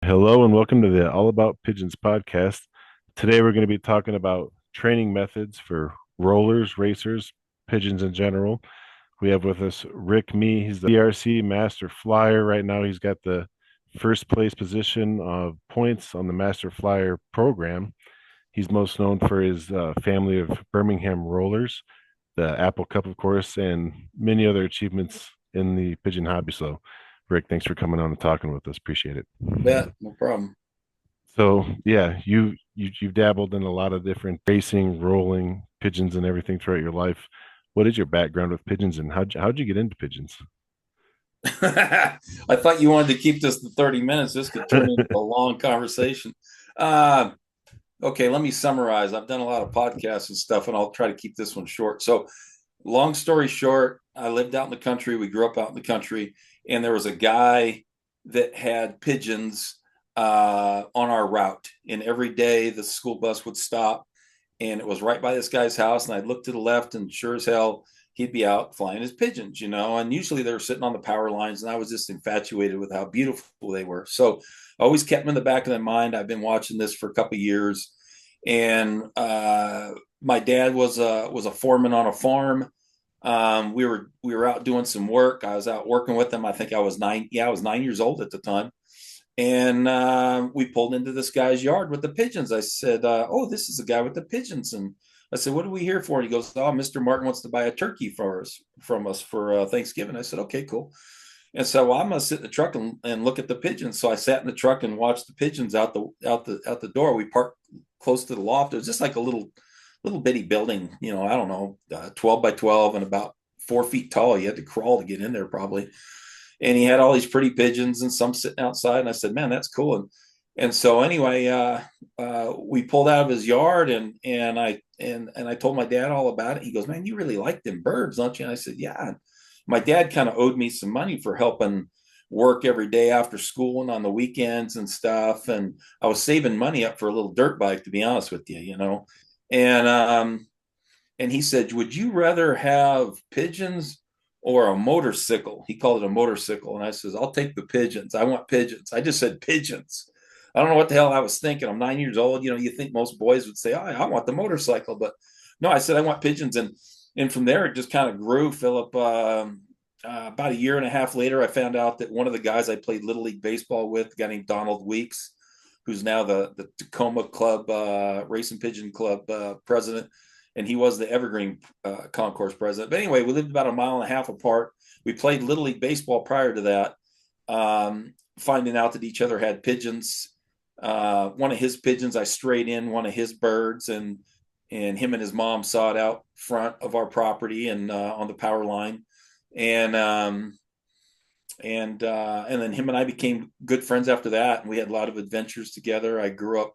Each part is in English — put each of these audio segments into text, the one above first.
Hello and welcome to the All About Pigeons podcast. Today we're going to be talking about training methods for rollers, racers, pigeons in general. We have with us Rick Mee. He's the PRC Master Flyer. Right now he's got the first place position of points on the Master Flyer program. He's most known for his family of Birmingham rollers, the Apple Cup, of course, and many other achievements in the pigeon hobby. So, Rick, thanks for coming on and talking with us. Appreciate it. Bet, no problem. So yeah, you've dabbled in a lot of different racing, rolling, pigeons, and everything throughout your life. What is your background with pigeons, and how'd you get into pigeons? I thought you wanted to keep this to 30 minutes. This could turn into a long conversation. Uh, okay, let me summarize. I've done a lot of podcasts and stuff, and I'll try to keep this one short. So, long story short, I lived out in the country. We grew up out in the country, and there was a guy that had pigeons on our route. And every day the school bus would stop, and it was right by this guy's house. And I'd look to the left, and sure as hell, he'd be out flying his pigeons, And usually they were sitting on the power lines, and I was just infatuated with how beautiful they were. So I always kept them in the back of my mind. I've been watching this for a couple of years, and my dad was a foreman on a farm. We were out doing some work. I was out working with him. I think I was nine. Yeah, I was 9 years old at the time, and we pulled into this guy's yard with the pigeons. I said, "Oh, this is the guy with the pigeons." And I said, "What are we here for?" And he goes, "Oh, Mr. Martin wants to buy a turkey from us for Thanksgiving." I said, "Okay, cool." And so, well, I'm gonna sit in the truck and look at the pigeons. So I sat in the truck and watched the pigeons out the door. We parked close to the loft. It was just like a little bitty building, I don't know, 12 by 12 and about 4 feet tall. You had to crawl to get in there probably. And he had all these pretty pigeons and some sitting outside. And I said, "Man, that's cool." And so anyway, we pulled out of his yard, and I told my dad all about it. He goes, "Man, you really like them birds, don't you?" And I said, "Yeah." My dad kind of owed me some money for helping work every day after school and on the weekends and stuff. And I was saving money up for a little dirt bike, to be honest with you. And and he said, "Would you rather have pigeons or a motorcycle?" He called it a motorcycle. And I says, "I'll take the pigeons. I want pigeons." I just said pigeons. I don't know what the hell I was thinking. I'm 9 years old. You think most boys would say, "Oh, I want the motorcycle." But no, I said, "I want pigeons." And from there, it just kind of grew, Philip. About a year and a half later, I found out that one of the guys I played Little League Baseball with, a guy named Donald Weeks, who's now the Tacoma Club, Racing Pigeon Club president, and he was the Evergreen Concourse president. But anyway, we lived about a mile and a half apart. We played Little League Baseball prior to that, finding out that each other had pigeons. One of his pigeons, I strayed in one of his birds, and him and his mom saw it out front of our property and on the power line, and and then him and I became good friends after that, and we had a lot of adventures together. I grew up.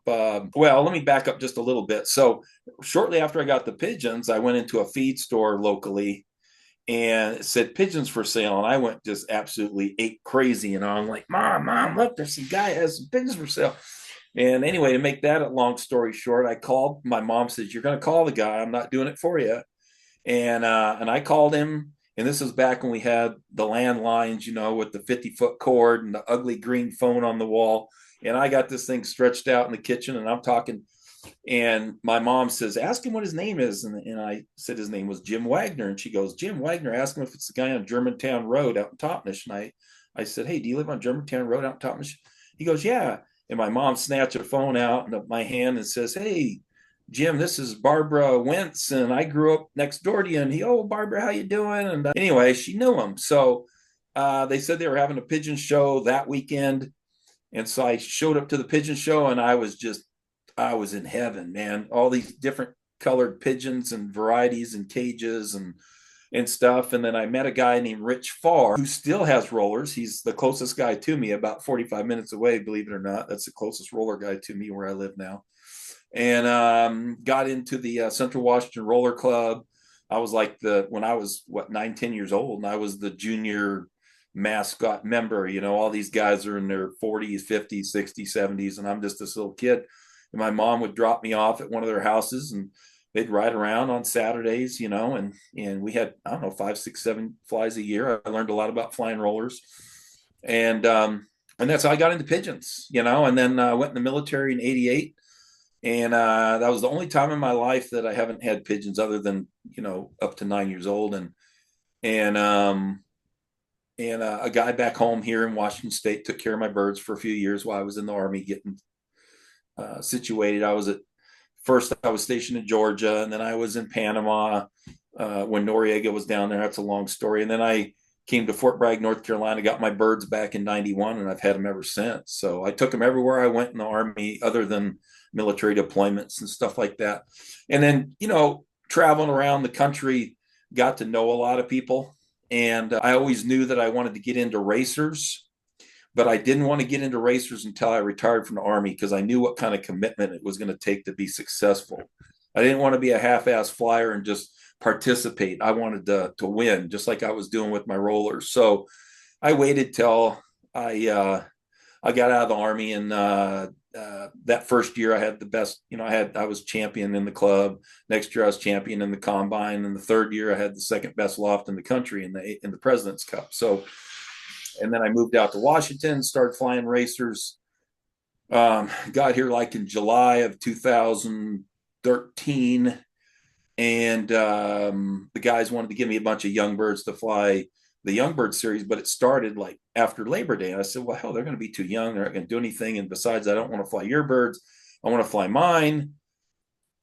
Well, let me back up just a little bit. So, shortly after I got the pigeons, I went into a feed store locally, and it said pigeons for sale, and I went just absolutely ate crazy. I'm like, "Mom, look, there's some guy that has some pigeons for sale." And anyway, to make that a long story short, I called. My mom says, "You're going to call the guy. I'm not doing it for you." And I called him, and this was back when we had the landlines, with the 50-foot cord and the ugly green phone on the wall. And I got this thing stretched out in the kitchen, and I'm talking. And my mom says, "Ask him what his name is." And I said his name was Jim Wagner. And she goes, "Jim Wagner, ask him if it's the guy on Germantown Road out in Topnish." And I said, "Hey, do you live on Germantown Road out in Topnish?" He goes, "Yeah." And my mom snatched a phone out of my hand and says, "Hey, Jim, this is Barbara Wentz, and I grew up next door to you." And "Oh, Barbara, how you doing?" And anyway, she knew him. So they said they were having a pigeon show that weekend. And so I showed up to the pigeon show, and I was in heaven, man. All these different colored pigeons and varieties and cages and stuff. And then I met a guy named Rich Farr who still has rollers. He's the closest guy to me, about 45 minutes away, believe it or not. That's the closest roller guy to me where I live now. And got into the Central Washington Roller Club. I was like when I was, 9, 10 years old, and I was the junior mascot member. All these guys are in their 40s, 50s, 60s, 70s, and I'm just this little kid. And my mom would drop me off at one of their houses, and they'd ride around on Saturdays, and we had, I don't know, 5, 6, 7 flies a year. I learned a lot about flying rollers. And And that's how I got into pigeons, and then I went in the military in 88. And that was the only time in my life that I haven't had pigeons other than, up to 9 years old. And, um, and a guy back home here in Washington State took care of my birds for a few years while I was in the Army getting situated. First I was stationed in Georgia, and then I was in Panama when Noriega was down there. That's a long story. And then I came to Fort Bragg, North Carolina, got my birds back in 91, and I've had them ever since. So I took them everywhere I went in the Army other than military deployments and stuff like that. And then, traveling around the country, got to know a lot of people. And I always knew that I wanted to get into racers, but I didn't want to get into racers until I retired from the Army because I knew what kind of commitment it was going to take to be successful. I didn't want to be a half-ass flyer and just participate. I wanted to win, just like I was doing with my rollers. So I waited till I got out of the Army, and that first year I had the best. I was champion in the club. Next year I was champion in the combine, and the third year I had the second best loft in the country in the President's Cup. So, and then I moved out to Washington, started flying racers. Got here like in July of 2013, and the guys wanted to give me a bunch of young birds to fly the young bird series, but it started like after Labor Day. And I said, well, hell, they're going to be too young. They're not going to do anything. And besides, I don't want to fly your birds. I want to fly mine.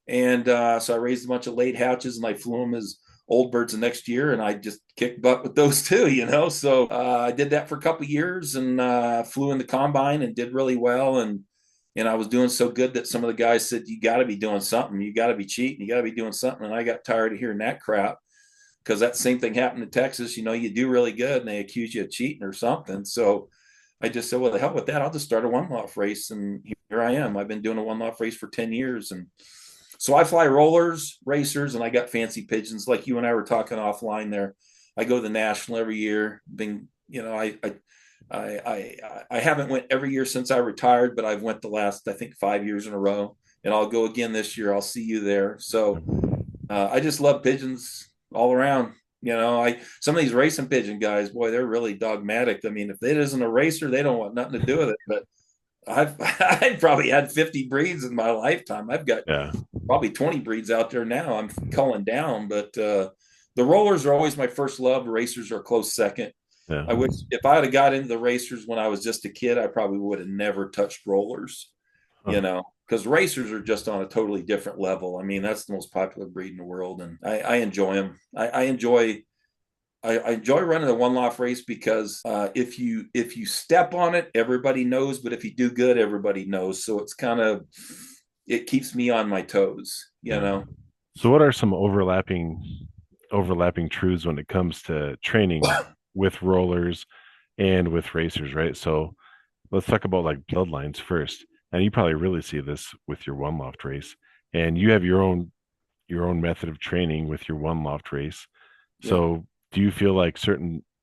And so I raised a bunch of late hatches, and I flew them as old birds the next year, and I just kicked butt with those too. So I did that for a couple of years, and flew in the combine and did really well. And I was doing so good that some of the guys said, you got to be doing something. You got to be cheating. You got to be doing something. And I got tired of hearing that crap, because that same thing happened in Texas. You do really good and they accuse you of cheating or something. So I just said, well, the hell with that. I'll just start a one loft race. And here I am. I've been doing a one loft race for 10 years. And so I fly rollers, racers, and I got fancy pigeons like you and I were talking offline there. I go to the national every year. I haven't went every year since I retired, but I've went the last, I think, 5 years in a row, and I'll go again this year. I'll see you there. So I just love pigeons all around. Some of these racing pigeon guys, boy, they're really dogmatic. I mean, if it isn't a racer, they don't want nothing to do with it. But I've probably had 50 breeds in my lifetime. I've got probably 20 breeds out there now I'm culling down, but the rollers are always my first love. Racers are a close second. Yeah. I wish if I had got into the racers when I was just a kid, I probably would have never touched rollers, because racers are just on a totally different level. I mean, that's the most popular breed in the world, and I enjoy them. I enjoy running a one loft race because if you step on it, everybody knows. But if you do good, everybody knows. So it keeps me on my toes. So what are some overlapping truths when it comes to training with rollers and with racers, right? So let's talk about like bloodlines first. And you probably really see this with your one loft race. And you have your own method of training with your one loft race. So do you feel like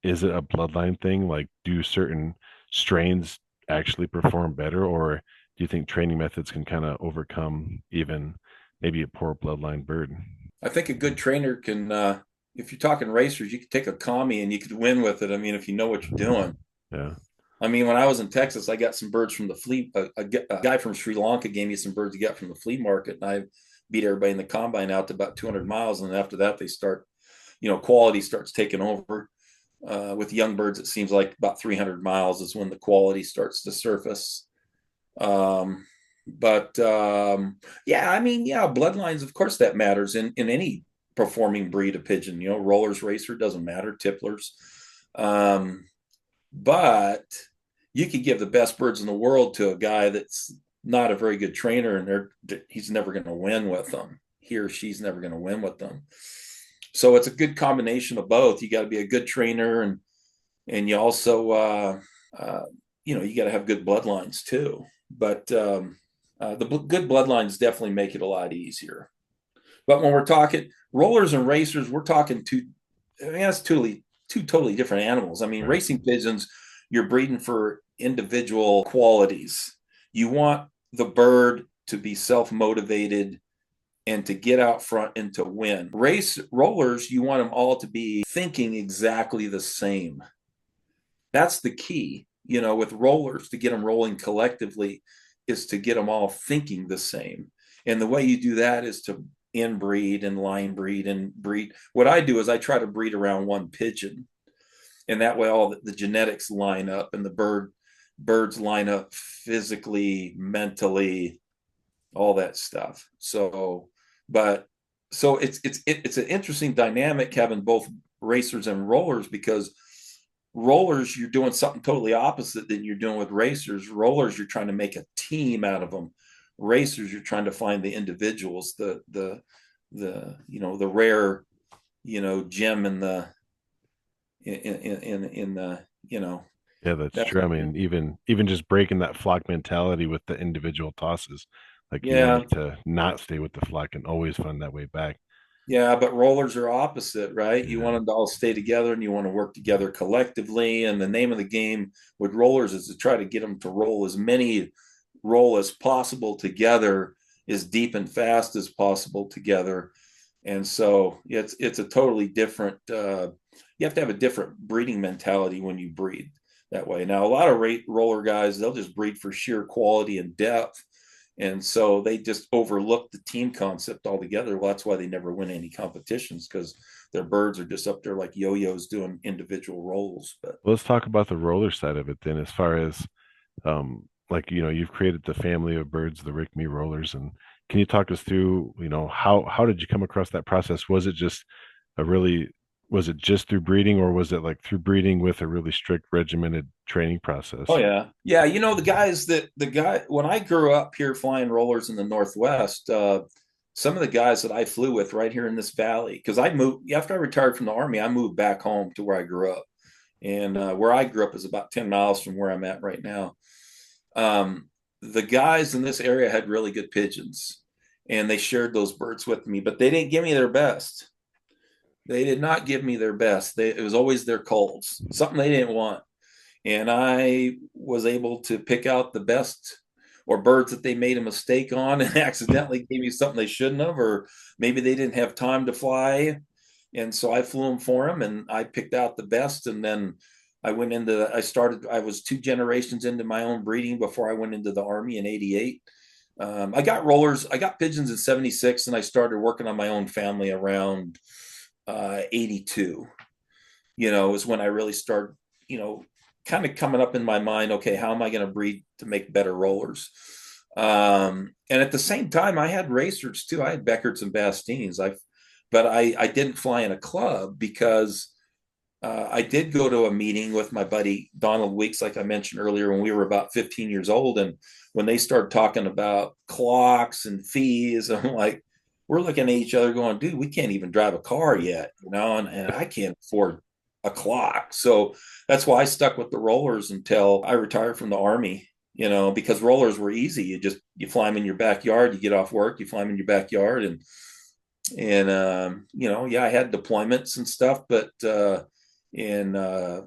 is it a bloodline thing? Like, do certain strains actually perform better, or do you think training methods can kind of overcome even maybe a poor bloodline bird? I think a good trainer can, if you're talking racers, you could take a commie and you could win with it. I mean, if you know what you're doing. Yeah. I mean, when I was in Texas, I got some birds from the flea. A guy from Sri Lanka gave me some birds he got from the flea market, and I beat everybody in the combine out to about 200 miles. And after that, they start, quality starts taking over. With young birds, it seems like about 300 miles is when the quality starts to surface. Yeah, I mean, yeah, bloodlines, of course, that matters in any performing breed of pigeon. Rollers, racer, doesn't matter, tipplers. But you could give the best birds in the world to a guy that's not a very good trainer, and he's never going to win with them. He or she's never going to win with them. So it's a good combination of both. You got to be a good trainer, and you also you got to have good bloodlines too. But the good bloodlines definitely make it a lot easier. But when we're talking rollers and racers, we're talking that's two totally different animals. I mean, racing pigeons, you're breeding for individual qualities. You want the bird to be self-motivated and to get out front and to win. Race rollers, you want them all to be thinking exactly the same. That's the key. with rollers to get them rolling collectively is to get them all thinking the same. And the way you do that is to inbreed and line breed and breed. What I do is I try to breed around one pigeon, and that way all the genetics line up and the birds line up physically, mentally, all that stuff. But it's an interesting dynamic having both racers and rollers, because rollers, you're doing something totally opposite than you're doing with racers. Rollers, you're trying to make a team out of them. Racers, you're trying to find the individuals, the rare gem in the Yeah, that's that's true. I mean, even just breaking that flock mentality with the individual tosses, like you yeah. learn to not stay with the flock and always find that way back. Yeah, but rollers are opposite, right? You want Yeah, them to all stay together and you want to work together collectively. And the name of the game with rollers is to try to get them to roll as possible together, as deep and fast as possible together. And so it's a totally different. You have to have a different breeding mentality when you breed that way. Now, a lot of roller guys, they'll just breed for sheer quality and depth, and so they just overlook the team concept altogether. Well, that's why they never win any competitions, because their birds are just up there like yo-yos doing individual rolls. But let's talk about the roller side of it then, as far as like you've created the family of birds, the Rick Me rollers, and can you talk us through how did you come across that process? A really was it just through breeding, or was it like through breeding with a really strict regimented training oh process? yeah, yeah. The guy when I grew up here flying rollers in the Northwest, some of the guys that I flew with right here in this valley, because I moved after I retired from the Army, I moved back home to where I grew up, and where I grew up is about 10 miles from where I'm at right now. um, the guys in this area had really good pigeons, and they shared those birds with me, but they didn't give me their best. They did not give me their best. It was always their colds, something they didn't want. And I was able to pick out the best, or birds that they made a mistake on and accidentally gave me something they shouldn't have, or maybe they didn't have time to fly. And so I flew them for them and I picked out the best. And then I was two generations into my own breeding before I went into the Army in 88. I got pigeons in 76, and I started working on my own family around 82. Is when I really started, kind of coming up in my mind, okay, how am I going to breed to make better rollers? And at the same time, I had racers too. I had Beckerts and Bastines. But I didn't fly in a club because I did go to a meeting with my buddy Donald Weeks, like I mentioned earlier, when we were about 15 years old. And when they started talking about clocks and fees, I'm like, we're looking at each other going, dude, we can't even drive a car yet, and I can't afford a clock. So that's why I stuck with the rollers until I retired from the Army, because rollers were easy. You fly them in your backyard, you get off work, you fly them in your backyard. And yeah, I had deployments and stuff, but and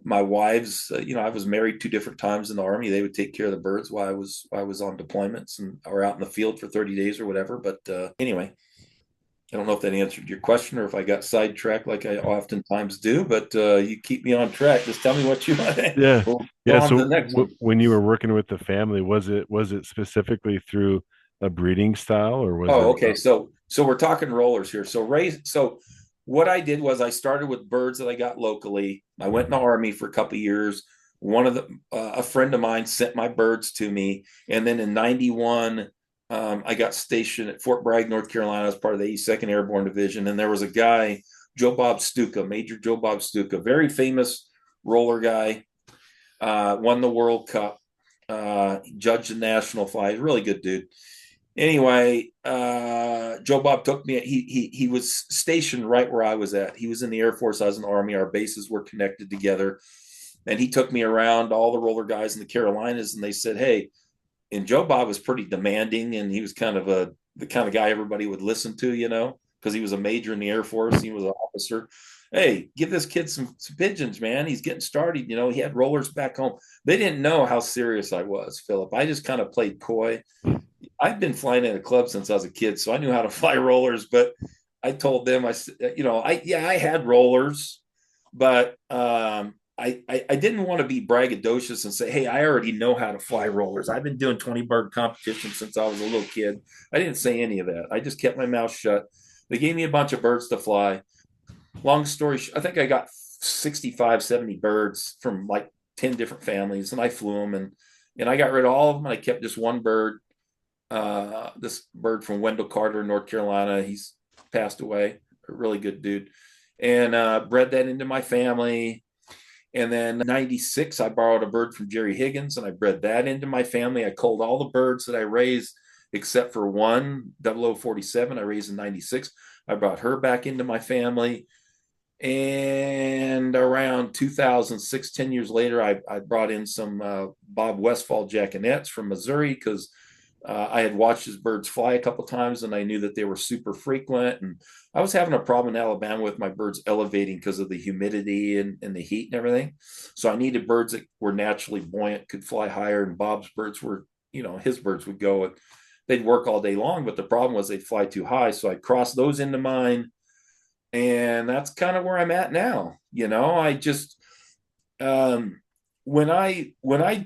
my wives, I was married two different times in the Army. They would take care of the birds while I was on deployments and or out in the field for 30 days or whatever. But anyway, I don't know if that answered your question or if I got sidetracked like I oftentimes do, but you keep me on track. Just tell me what you want. Yeah, We'll go yeah. on to So the next one. when you were working with the family, was it specifically through a breeding style, or was Oh, it? okay. So we're talking rollers here. So what I did was I started with birds that I got locally. I went in the Army for a couple of years. A friend of mine sent my birds to me, and then in '91, I got stationed at Fort Bragg, North Carolina, as part of the 82nd Airborne Division. And there was a guy, Joe Bob Stuka, Major Joe Bob Stuka, very famous roller guy, won the World Cup, judged the national flight, really good dude. Anyway, Joe Bob took me. He was stationed right where I was at. He was in the Air Force. I was in the Army. Our bases were connected together, and he took me around all the roller guys in the Carolinas. And they said, "Hey," and Joe Bob was pretty demanding, and he was kind of the kind of guy everybody would listen to, because he was a major in the Air Force. He was an officer. Hey, give this kid some pigeons, man. He's getting started. He had rollers back home. They didn't know how serious I was, Philip. I just kind of played coy. I've been flying in a club since I was a kid, so I knew how to fly rollers. But I told them, I had rollers, but I didn't want to be braggadocious and say, hey, I already know how to fly rollers. I've been doing 20 bird competitions since I was a little kid. I didn't say any of that. I just kept my mouth shut. They gave me a bunch of birds to fly. Long story I think I got 65, 70 birds from like 10 different families, and I flew them, and I got rid of all of them. I kept just one bird, this bird from Wendell Carter, North Carolina. He's passed away, a really good dude, and bred that into my family. And then 96, I borrowed a bird from Jerry Higgins and I bred that into my family. I culled all the birds that I raised except for one, 0047, I raised in 96. I brought her back into my family. And around 2006, 10 years later, I brought in some Bob Westfall jackanets from Missouri because I had watched his birds fly a couple times and I knew that they were super frequent. And I was having a problem in Alabama with my birds elevating because of the humidity and the heat and everything. So I needed birds that were naturally buoyant, could fly higher. And Bob's birds were, his birds would go and they'd work all day long. But the problem was they'd fly too high. So I crossed those into mine. And that's kind of where I'm at now. I just, when I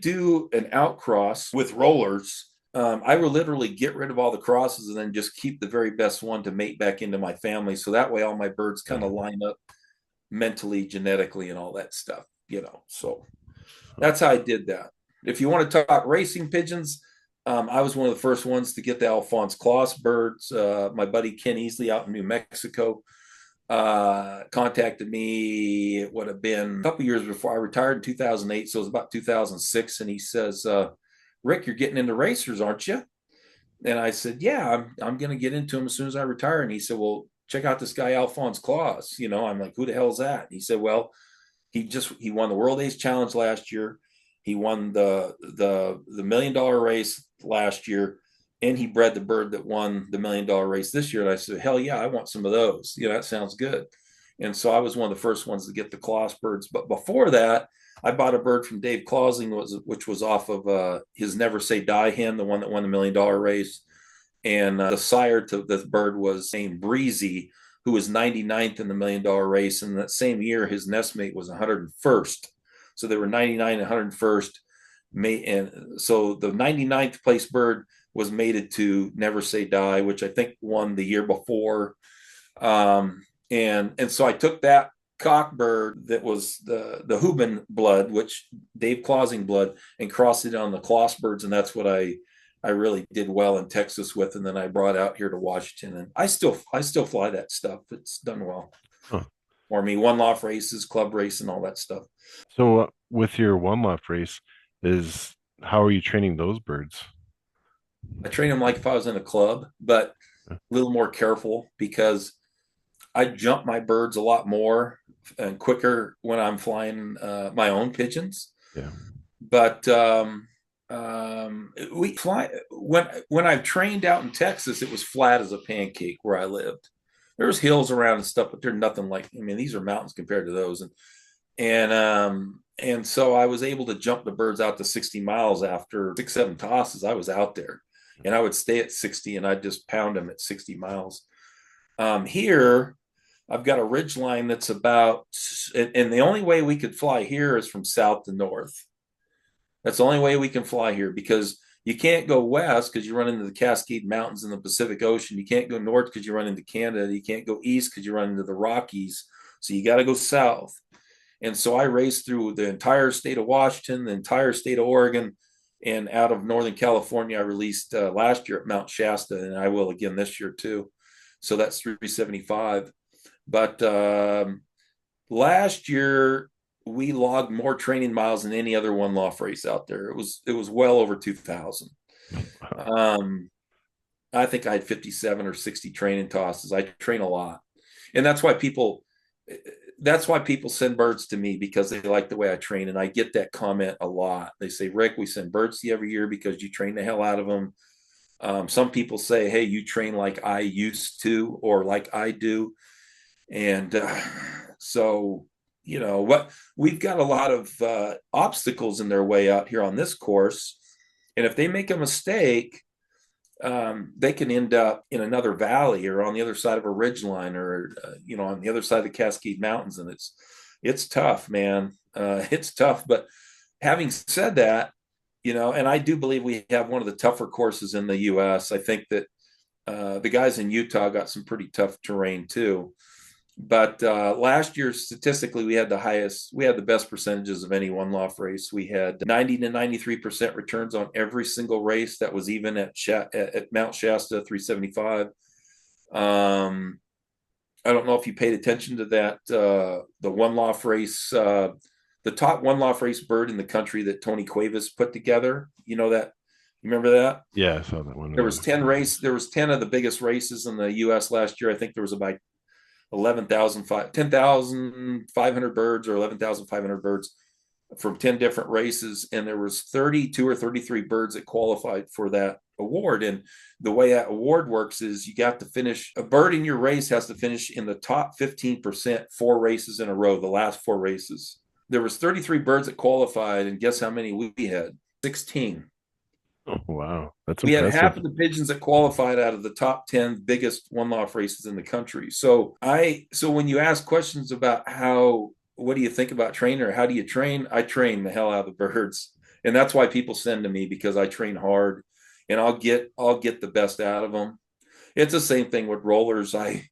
do an outcross with rollers, I will literally get rid of all the crosses and then just keep the very best one to mate back into my family. So that way all my birds kind of line up mentally, genetically, and all that stuff. So that's how I did that. If you want to talk racing pigeons, I was one of the first ones to get the Alphonse Claus birds. My buddy Ken Easley out in New Mexico contacted me. It would have been a couple years before I retired in 2008. So it was about 2006. And he says, Rick, you're getting into racers, aren't you? And I said, yeah, I'm going to get into them as soon as I retire. And he said, well, check out this guy, Alphonse Claus. I'm like, who the hell is that? And he said, well, he won the World Ace Challenge last year. He won the $1 million race last year, and he bred the bird that won the $1 million race this year. And I said, hell yeah, I want some of those. That sounds good. And so I was one of the first ones to get the Claus birds. But before that, I bought a bird from Dave Clausing, which was off of his Never Say Die hen, the one that won the $1 million race. And the sire to this bird was named Breezy, who was 99th in the $1 million race. And that same year, his nestmate was 101st. So they were 99 and 101st. And so the 99th place bird was mated to Never Say Die, which I think won the year before. And so I took that cockbird that was the Hubin blood, which Dave Clausing blood, and crossed it on the Claus birds, and that's what I really did well in Texas with, and then I brought out here to Washington, and I still fly that stuff. It's done well Huh. for me. One loft races, club race, and all that stuff. So with your one loft race, is how are you training those birds? I train them like if I was in a club, but a little more careful because I jump my birds a lot more and quicker when I'm flying my own pigeons. Yeah. But we fly when I've trained out in Texas, it was flat as a pancake where I lived. There's hills around and stuff, but they're nothing like. I mean, these are mountains compared to those, and so I was able to jump the birds out to 60 miles after 6, 7 tosses. I was out there, and I would stay at 60, and I'd just pound them at 60 miles. Here, I've got a ridge line that's about, and the only way we could fly here is from south to north. That's the only way we can fly here because you can't go west because you run into the Cascade Mountains in the Pacific Ocean. You can't go north because you run into Canada. You can't go east because you run into the Rockies. So you got to go south. And so I raced through the entire state of Washington, the entire state of Oregon, and out of Northern California, I released last year at Mount Shasta, and I will again this year too. So that's 375. But last year we logged more training miles than any other one loft race out there. It was well over 2,000. I think I had 57 or 60 training tosses. I train a lot, and that's why people send birds to me because they like the way I train. And I get that comment a lot. They say, Rick, we send birds to you every year because you train the hell out of them. Some people say, hey, you train like I used to or like I do. And so, what we've got a lot of obstacles in their way out here on this course. And if they make a mistake, they can end up in another valley or on the other side of a ridge line or, on the other side of the Cascade Mountains. And it's tough, man. It's tough. But having said that, and I do believe we have one of the tougher courses in the U.S. I think that the guys in Utah got some pretty tough terrain too. But last year, statistically, we had the best percentages of any one loft race. We had 90 to 93% returns on every single race. That was even at Mount Shasta 375. I don't know if you paid attention to that. The one loft race, the top one loft race bird in the country that Tony Cuevas put together. You know that? You remember that? Yeah, I saw that one. There was 10 of the biggest races in the US last year. I think there was about 10,500 birds or 11,500 birds from 10 different races. And there was 32 or 33 birds that qualified for that award. And the way that award works is you got to finish, a bird in your race has to finish in the top 15% 4 races in a row, the last 4 races. There was 33 birds that qualified, and guess how many we had? 16. Oh, wow, that's We had impressive. half of the pigeons that qualified out of the top 10 biggest one loft races in the country. So when you ask questions about what do you think about training or how do you train? I train the hell out of the birds. And that's why people send to me, because I train hard and I'll get the best out of them. It's the same thing with rollers. I'm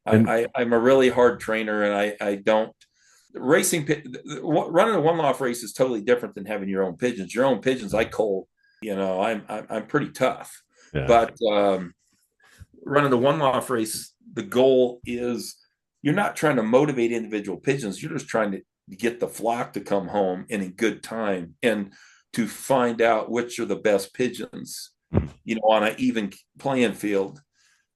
a really hard trainer, and I don't running a one loft race is totally different than having your own pigeons. Your own pigeons, I cull. I'm pretty tough, Yeah. but running the one loft race, the goal is you're not trying to motivate individual pigeons. You're just trying to get the flock to come home in a good time and to find out which are the best pigeons, on an even playing field.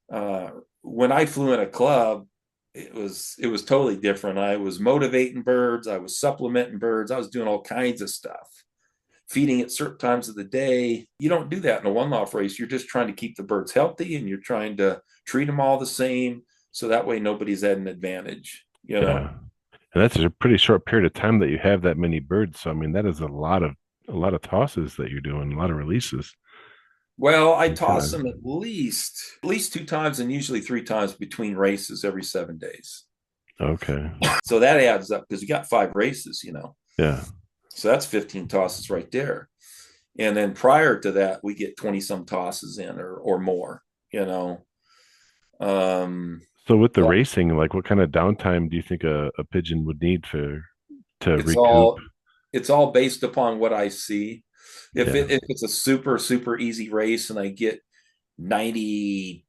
When I flew in a club, it was totally different. I was motivating birds. I was supplementing birds. I was doing all kinds of stuff, feeding at certain times of the day. You don't do that in a one loft race. You're just trying to keep the birds healthy, and you're trying to treat them all the same. So that way nobody's at an advantage, Yeah. And that's a pretty short period of time that you have that many birds. So I mean, that is a lot of tosses that you're doing, a lot of releases. Well, I And toss them at least 2 times and usually 3 times between races every 7 days. okay. So that adds up because you got 5 races, Yeah. So that's 15 tosses right there. And then prior to that, we get 20 some tosses in or more, you know. So with the But racing, like what kind of downtime do you think a pigeon would need to it's recoup? all based upon what I see. Yeah. If it's a super, super easy race and I get 95%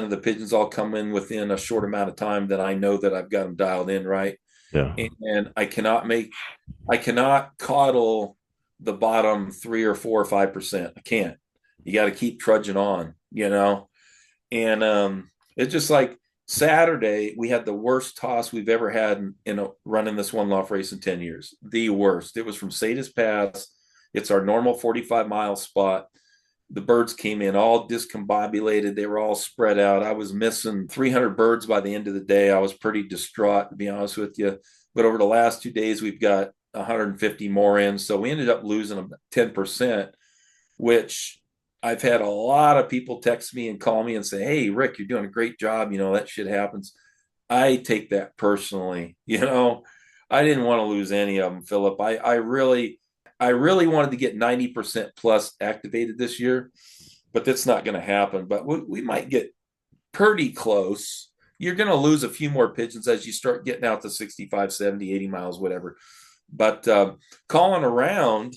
of the pigeons all come in within a short amount of time, then I know that I've got them dialed in right. Yeah. And I cannot coddle the bottom 3 or 4 or 5%. I can't. You got to keep trudging on. And it's just like Saturday, we had the worst toss we've ever had running this one loft race in 10 years. The worst. It was from Sadies Pass. It's our normal 45-mile spot. The birds came in all discombobulated. They were all spread out. I was missing 300 birds by the end of the day. I was pretty distraught, to be honest with you. But over the last 2 days, we've got 150 more in. So we ended up losing 10%, which I've had a lot of people text me and call me and say, "Hey, Rick, you're doing a great job. That shit happens." I take that personally. I didn't want to lose any of them, Philip. I really wanted to get 90% plus activated this year, but that's not going to happen. But we might get pretty close. You're going to lose a few more pigeons as you start getting out to 65, 70, 80 miles, whatever. But calling around,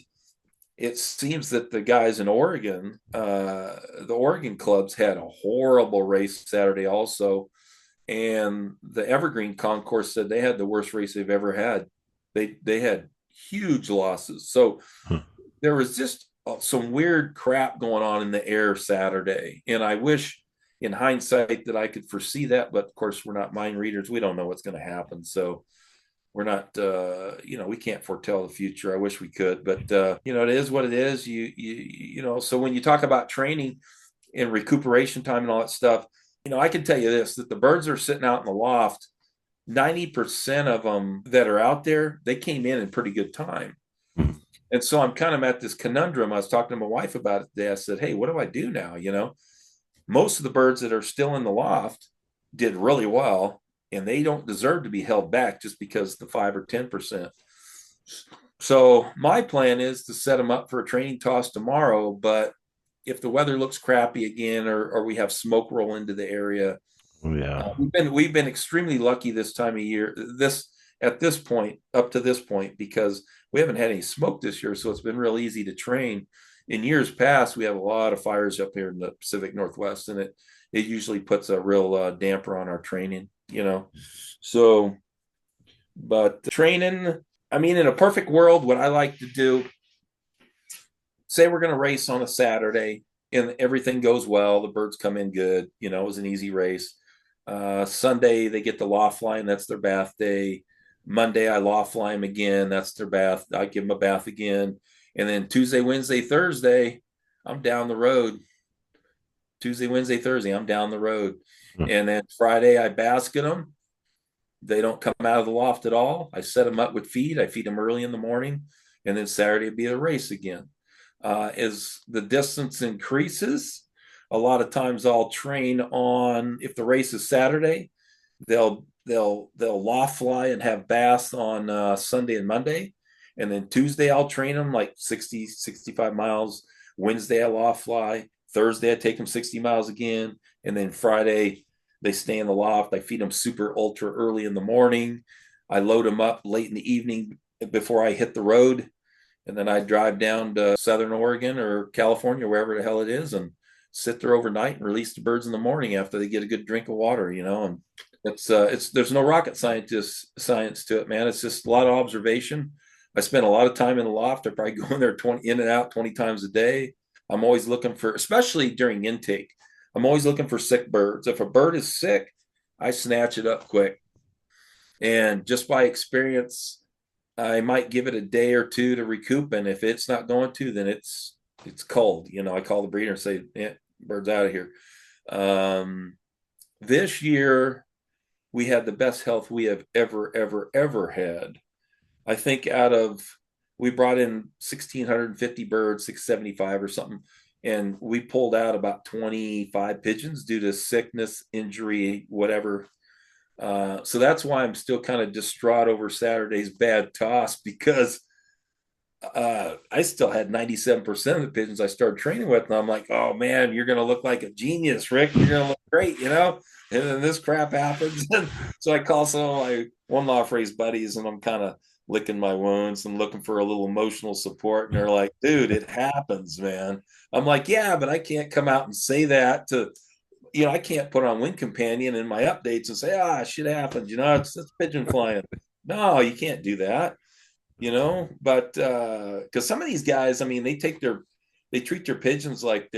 it seems that the guys in Oregon, the Oregon clubs had a horrible race Saturday also. And the Evergreen Concourse said they had the worst race they've ever had. They had huge losses. So Huh. there was just some weird crap going on in the air Saturday. And I wish in hindsight that I could foresee that. But of course, we're not mind readers. We don't know what's going to happen. So we're not, we can't foretell the future. I wish we could, but it is what it is. So when you talk about training and recuperation time and all that stuff, I can tell you this, that the birds are sitting out in the loft, 90% of them that are out there, they came in pretty good time. Mhm. And so I'm kind of at this conundrum. I was talking to my wife about it today. I said, "Hey, what do I do now?" Most of the birds that are still in the loft did really well. and they don't deserve to be held back just because the 5 or 10%. So my plan is to set them up for a training toss tomorrow. But if the weather looks crappy again, or we have smoke roll into the area, Oh, yeah. we've been extremely lucky this time of year. This at this point, up to this point, because we haven't had any smoke this year, so it's been real easy to train. In years past, we have a lot of fires up here in the Pacific Northwest, and it usually puts a real damper on our training. So, but training, I mean, in a perfect world, what I like to do, say we're going to race on a Saturday and everything goes well, the birds come in good, it was an easy race. Sunday, they get the loft fly, and that's their bath day. Monday, I loft fly them again. That's their bath. I give them a bath again. And then Tuesday, Wednesday, Thursday, I'm down the road. Tuesday, Wednesday, Thursday, I'm down the road. And then Friday, I basket them. They don't come out of the loft at all. I set them up with feed. I feed them early in the morning. And then Saturday would be the race again. As the distance increases, a lot of times I'll train on, if the race is Saturday, they'll loft fly and have baths on Sunday and Monday. And then Tuesday I'll train them like 60, 65 miles. Wednesday I loft fly. Thursday I take them 60 miles again. And then Friday they stay in the loft. I feed them super ultra early in the morning. I load them up late in the evening before I hit the road. And then I drive down to Southern Oregon or California, wherever the hell it is, and sit there overnight and release the birds in the morning after they get a good drink of water, and it's there's no rocket science to it, man. It's just a lot of observation. I spend a lot of time in the loft. I probably go in there 20 in and out 20 times a day. I'm always looking for, especially during intake, I'm always looking for sick birds. If a bird is sick, I snatch it up quick. And just by experience, I might give it a day or two to recoup, and if it's not going to, then it's cold. I call the breeder and say, "Yeah, bird's out of here." This year, we had the best health we have ever had. I think we brought in 1,650 birds, 675 or something, and we pulled out about 25 pigeons due to sickness, injury, whatever. So that's why I'm still kind of distraught over Saturday's bad toss, because I still had 97% of the pigeons I started training with. And I'm like, oh man, you're going to look like a genius, Rick. You're going to look great, And then this crap happens. And so I call some of my one law phrase buddies, and I'm kind of licking my wounds and looking for a little emotional support. And they're like, dude, it happens, man. I'm like, yeah, but I can't come out and say that to, I can't put on Wind Companion in my updates and say, shit happens, it's pigeon flying. No, you can't do that, but because some of these guys, I mean, they treat their pigeons like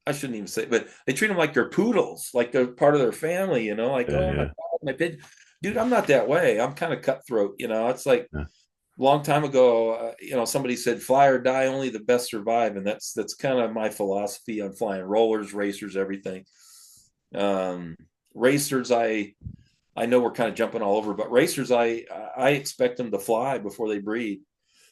I shouldn't even say, but they treat them like they're poodles, like they're part of their family, like, Yeah, oh my yeah. God, my pigeon. Dude, I'm not that way. I'm kind of cutthroat, it's like, Yeah. long time ago, somebody said fly or die, only the best survive. And that's kind of my philosophy on flying rollers, racers, everything. Racers, I know we're kind of jumping all over, but racers, I expect them to fly before they breed.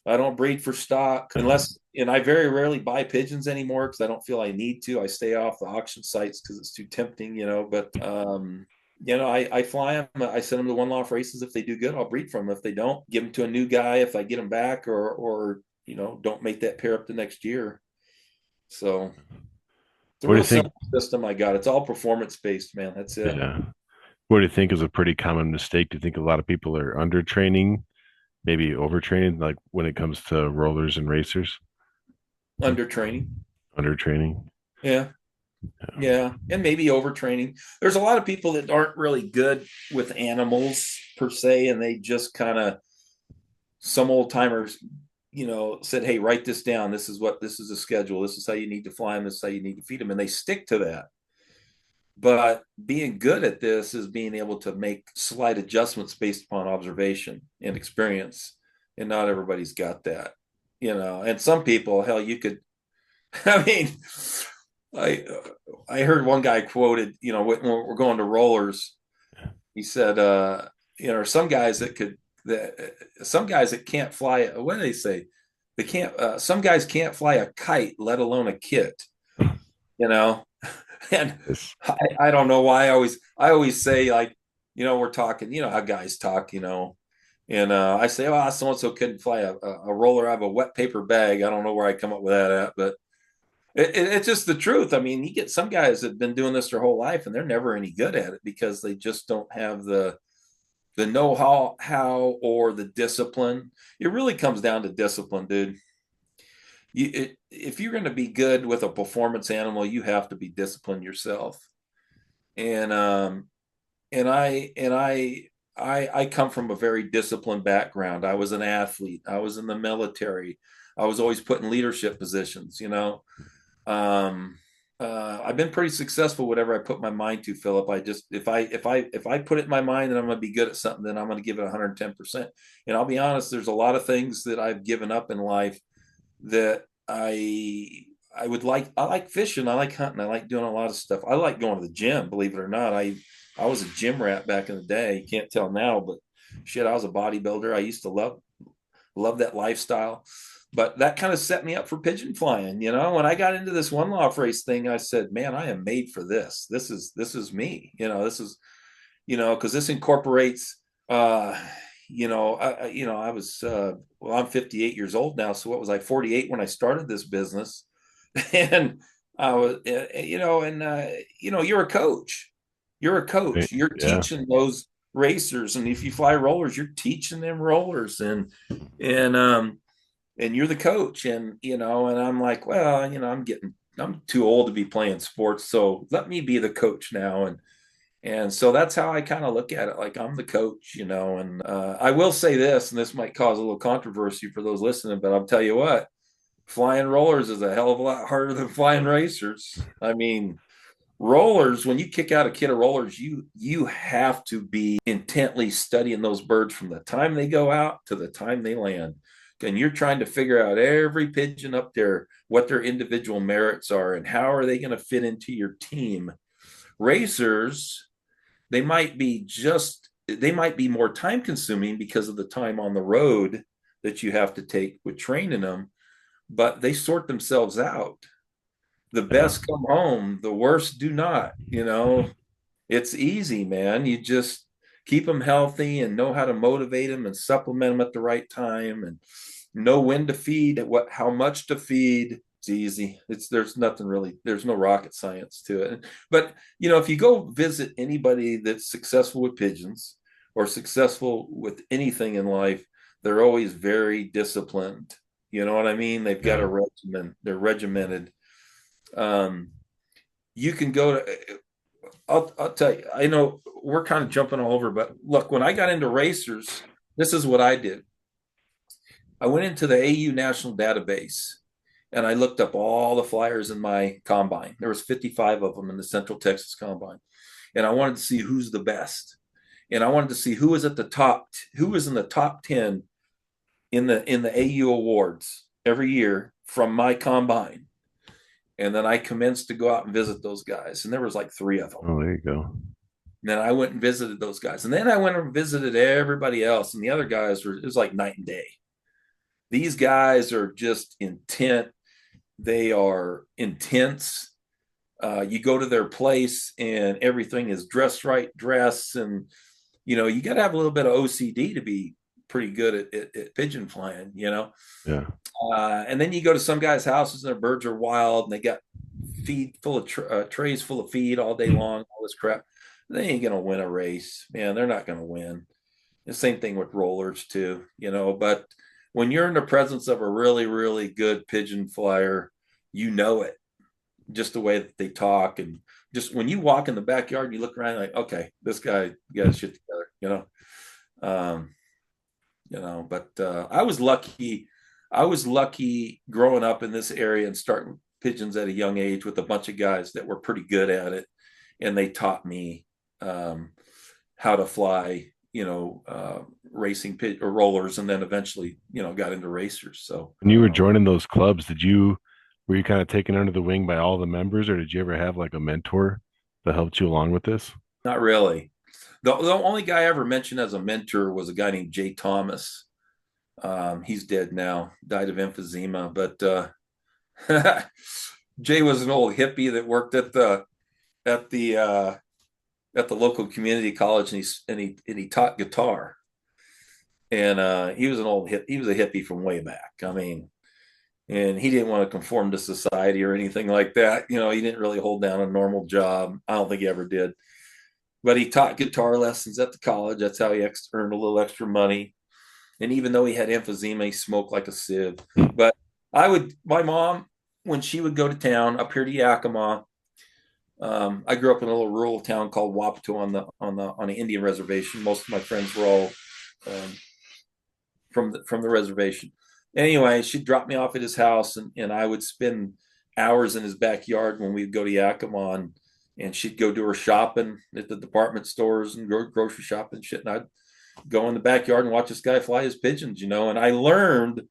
I don't breed for stock and I very rarely buy pigeons anymore because I don't feel I need to. I stay off the auction sites because it's too tempting, but I fly them. I send them to one loft races. If they do good, I'll breed from them. If they don't, give them to a new guy if I get them back, or don't make that pair up the next year. So it's a What do real you think? simple system I got. It's all performance based, man. That's it. Yeah. What do you think is a pretty common mistake? Do you think a lot of people are undertraining, maybe overtraining, like when it comes to rollers and racers? Under training. Undertraining. Yeah. Yeah. Yeah. And maybe overtraining. There's a lot of people that aren't really good with animals per se, and they just kind of, some old timers, said, hey, write this down. This is a schedule. This is how you need to fly them. This is how you need to feed them. And they stick to that. But being good at this is being able to make slight adjustments based upon observation and experience. And not everybody's got that, and some people, hell, you could, I mean, I I heard one guy quoted, when we're going to rollers, he said, some guys that can't fly. What do they say? They can't. Some guys can't fly a kite, let alone a kit. You know, and Yes. I don't know why I always say, like, we're talking, how guys talk, and I say, oh, so and so couldn't fly a roller out of a wet paper bag. I don't know where I come up with that at, but it's just the truth. I mean, you get some guys that have been doing this their whole life and they're never any good at it because they just don't have the know-how or the discipline. It really comes down to discipline, dude. If you're going to be good with a performance animal, you have to be disciplined yourself. And and I come from a very disciplined background. I was an athlete. I was in the military. I was always put in leadership positions. Um, I've been pretty successful whatever I put my mind to, Philip. I just if I put it in my mind that I'm going to be good at something, then I'm going to give it 110%. And I'll be honest, there's a lot of things that I've given up in life that I would like. I like fishing. I like hunting. I like doing a lot of stuff. I like going to the gym. Believe it or not, I was a gym rat back in the day. You can't tell now, but shit, I was a bodybuilder. I used to love that lifestyle. But that kind of set me up for pigeon flying. When I got into this one loft race thing, I said, man, I am made for this. This is me. This is, because this incorporates I was well, I'm 58 years old now. So what was I, 48 when I started this business? And I was, you're a coach. You're a coach. Right. You're Yeah. teaching those racers, and if you fly rollers, you're teaching them rollers, and you're the coach, and I'm like, well, I'm too old to be playing sports, so let me be the coach now, and so that's how I kind of look at it. Like I'm the coach, and I will say this, and this might cause a little controversy for those listening, but I'll tell you what, flying rollers is a hell of a lot harder than flying racers. I mean, rollers, when you kick out a kid of rollers, you have to be intently studying those birds from the time they go out to the time they land. And you're trying to figure out every pigeon up there, what their individual merits are, and how are they going to fit into your team. Racers, they might be more time consuming because of the time on the road that you have to take with training them, but they sort themselves out. The Yeah. best come home, the worst do not. It's easy, man. You just keep them healthy and know how to motivate them and supplement them at the right time and know when to feed, how much to feed. It's easy. There's no rocket science to it. But if you go visit anybody that's successful with pigeons or successful with anything in life, they're always very disciplined. You know what I mean? They've got Yeah. a regimen. They're regimented. Um, you can go to. I'll tell you. I know we're kind of jumping all over, but look, when I got into racers, this is what I did. I went into the AU National Database and I looked up all the flyers in my combine. There was 55 of them in the Central Texas Combine, and I wanted to see who's the best, and I wanted to see who was at the top, who was in the top 10 in the AU awards every year from my combine. And then I commenced to go out and visit those guys, and there was like three of them. Oh, there you go. And then I went and visited those guys, and then I went and visited everybody else, and the other guys it was like night and day. These guys are just intent. They are intense. You go to their place, and everything is dressed right, dress, and you got to have a little bit of OCD to be pretty good at pigeon flying. Yeah. And then you go to some guys' houses and their birds are wild and they got feed full of trays full of feed all day long, all this crap. They ain't gonna win a race, man. They're not gonna win. The same thing with rollers too. But when you're in the presence of a really, really good pigeon flyer, you know it just the way that they talk, and just when you walk in the backyard, you look around like, okay, this guy got his shit together. Um, but I was lucky. I was lucky growing up in this area and starting pigeons at a young age with a bunch of guys that were pretty good at it, and they taught me how to fly, racing or rollers, and then eventually, got into racers. So When you were joining those clubs, were you kind of taken under the wing by all the members, or did you ever have like a mentor that helped you along with this? not really. The only guy I ever mentioned as a mentor was a guy named Jay Thomas. He's dead now, died of emphysema, but Jay was an old hippie that worked at the at the local community college, and he taught guitar. And he was an old hip. He was a hippie from way back. I mean, and he didn't want to conform to society or anything like that. He didn't really hold down a normal job. I don't think he ever did. But he taught guitar lessons at the college. That's how he earned a little extra money. And even though he had emphysema, he smoked like a sieve. But my mom, when she would go to town up here to Yakima, I grew up in a little rural town called Wapato on an Indian reservation. Most of my friends were all um, from the reservation. Anyway, she'd drop me off at his house, and I would spend hours in his backyard when we'd go to Yakima, and she'd go do her shopping at the department stores and grocery shopping and shit. And I'd go in the backyard and watch this guy fly his pigeons, and I learned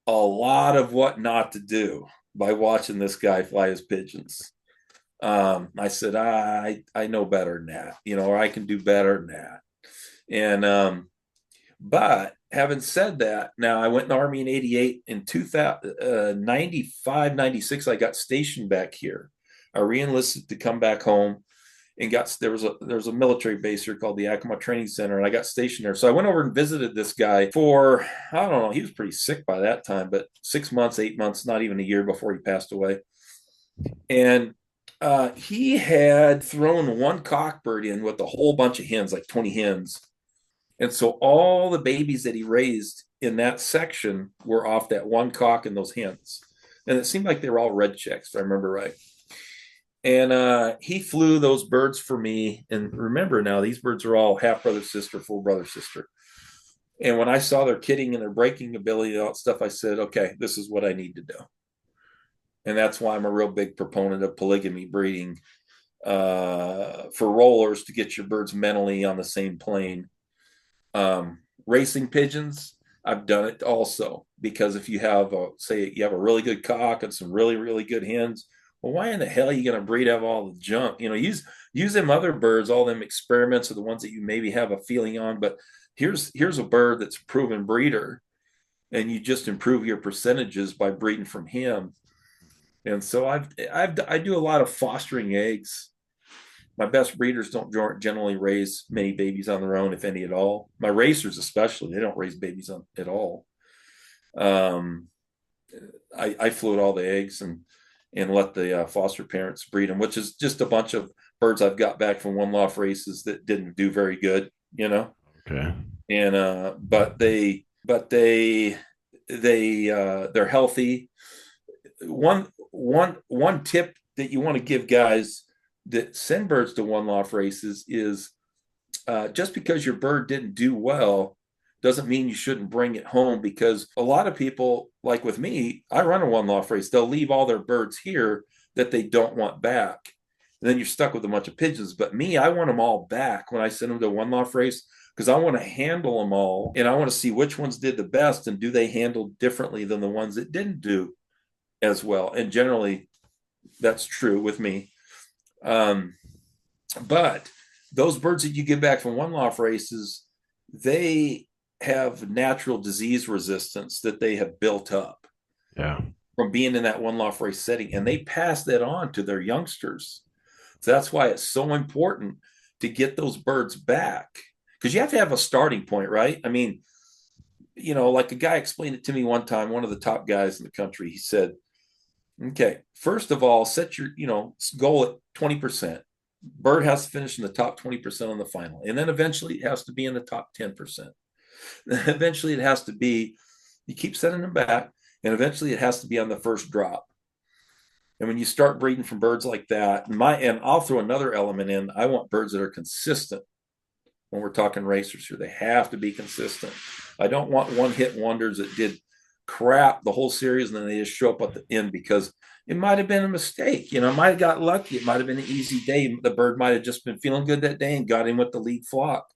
a lot of what not to do by watching this guy fly his pigeons. I said, I know better than that, or I can do better than that. And but having said that, now I went in the Army in 88. In 2000, 95, 96, I got stationed back here. I re-enlisted to come back home and there was a military base here called the Yakima Training Center, and I got stationed there. So I went over and visited this guy for, I don't know, he was pretty sick by that time, but 6 months, 8 months, not even a year before he passed away. And he had thrown one cockbird in with a whole bunch of hens, like 20 hens. And so all the babies that he raised in that section were off that one cock and those hens. And it seemed like they were all red checks, if I remember right. And he flew those birds for me. And remember now, these birds are all half brother, sister, full brother, sister. And when I saw their kitting and their breaking ability and all that stuff, I said, okay, this is what I need to do. And that's why I'm a real big proponent of polygamy breeding for rollers, to get your birds mentally on the same plane. Racing pigeons, I've done it also, because if you have say you have a really good cock and some really, really good hens, well, why in the hell are you going to breed out all the junk? Use them other birds, all them experiments are the ones that you maybe have a feeling on, but here's a bird that's a proven breeder, and you just improve your percentages by breeding from him. And so I do a lot of fostering eggs. My best breeders don't generally raise many babies on their own, if any at all. My racers, especially, they don't raise babies at all. Um, I float all the eggs and let the foster parents breed them, which is just a bunch of birds I've got back from one loft races that didn't do very good, Okay. And they're healthy. One tip that you want to give guys that send birds to one loft races is just because your bird didn't do well doesn't mean you shouldn't bring it home, because a lot of people, like with me, I run a one loft race, they'll leave all their birds here that they don't want back, and then you're stuck with a bunch of pigeons. But me, I want them all back when I send them to a one loft race, because I want to handle them all, and I want to see which ones did the best, and do they handle differently than the ones that didn't do as well. And generally that's true with me. But those birds that you get back from one loft races, they have natural disease resistance that they have built up Yeah. from being in that one loft race setting, and they pass that on to their youngsters. So that's why it's so important to get those birds back, because you have to have a starting point, right? I mean, like a guy explained it to me one time, one of the top guys in the country. He said, okay, first of all, set your goal at 20%. Bird has to finish in the top 20% on the final, and then eventually it has to be in the top 10%. Then eventually it has to be, you keep sending them back, and eventually it has to be on the first drop. And when you start breeding from birds like that, and I'll throw another element in, I want birds that are consistent. When we're talking racers here, they have to be consistent. I don't want one hit wonders that did crap the whole series and then they just show up at the end because it might have been a mistake. Might have got lucky. It might have been an easy day. The bird might have just been feeling good that day and got in with the lead flock.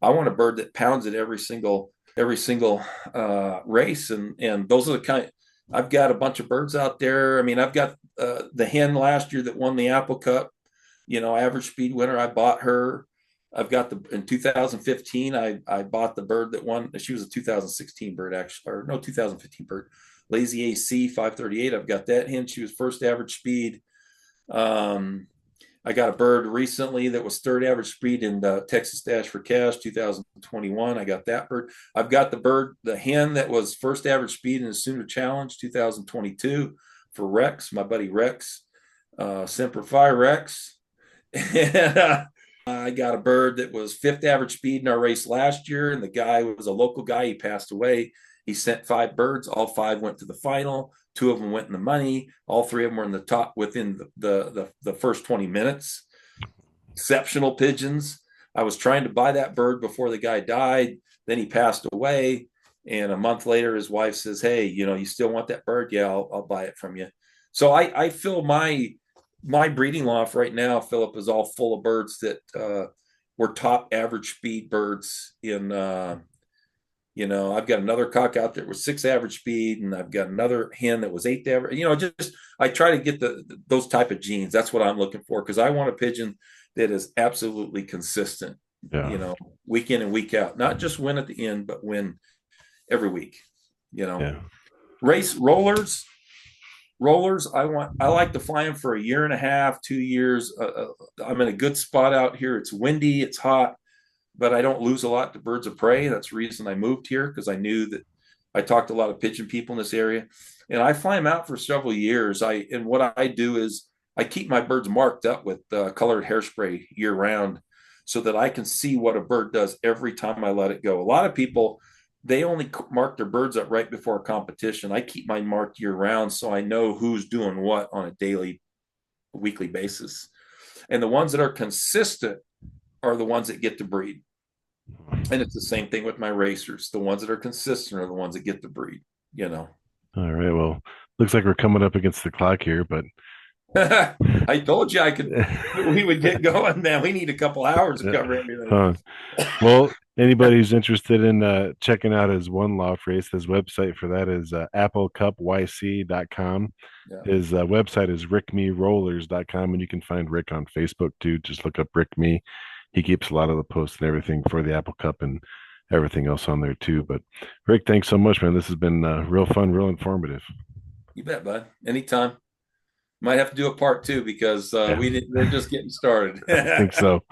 I want a bird that pounds it every single race, and those are the kind. I've got a bunch of birds out there. I mean, I've got the hen last year that won the Apple Cup, average speed winner. I bought her. I've got in 2015, I bought the bird that won. She was a 2016 bird, actually, or no, 2015 bird, Lazy AC 538. I've got that hen. She was first average speed. I got a bird recently that was third average speed in the Texas Dash for Cash 2021. I got that bird. I've got the hen that was first average speed in the Sooner Challenge 2022 for Rex, my buddy Rex, Semper Fi Rex. And I got a bird that was fifth average speed in our race last year, and the guy was a local guy. He passed away. He sent 5 birds. All 5 went to the final. 2 of them went in the money. All 3 of them were in the top within the first 20 minutes. Exceptional pigeons. I was trying to buy that bird before the guy died. Then he passed away. And a month later, his wife says, "Hey, you still want that bird? Yeah, I'll buy it from you." So I fill my breeding loft right now, Philip, is all full of birds that were top average speed birds in I've got another cock out there with 6 average speed, and I've got another hen that was 8th average. Just I try to get those type of genes. That's what I'm looking for, because I want a pigeon that is absolutely consistent, Yeah. week in and week out, not just win at the end, but win every week. Yeah. Race rollers. I like to fly them for a year and a half, 2 years. I'm in a good spot out here. It's windy, it's hot, but I don't lose a lot to birds of prey. That's the reason I moved here, because I knew that I talked to a lot of pigeon people in this area, and I fly them out for several years. And what I do is I keep my birds marked up with colored hairspray year round, so that I can see what a bird does every time I let it go. A lot of people, they only mark their birds up right before a competition. I keep mine marked year round, so I know who's doing what on a daily, weekly basis. And the ones that are consistent are the ones that get to breed. And it's the same thing with my racers. The ones that are consistent are the ones that get to breed. All right. Well, looks like we're coming up against the clock here, but I told you we would get going, man. We need a couple hours to cover everything. Well, anybody who's interested in checking out his one loft race, his website for that is applecupyc.com. Yeah. His website is rickmerollers.com, and you can find Rick on Facebook too. Just look up Rick Me. He keeps a lot of the posts and everything for the Apple Cup and everything else on there too. But Rick, thanks so much, man. This has been real fun, real informative. You bet, bud. Anytime. Might have to do a part 2, because we're just getting started. I think so.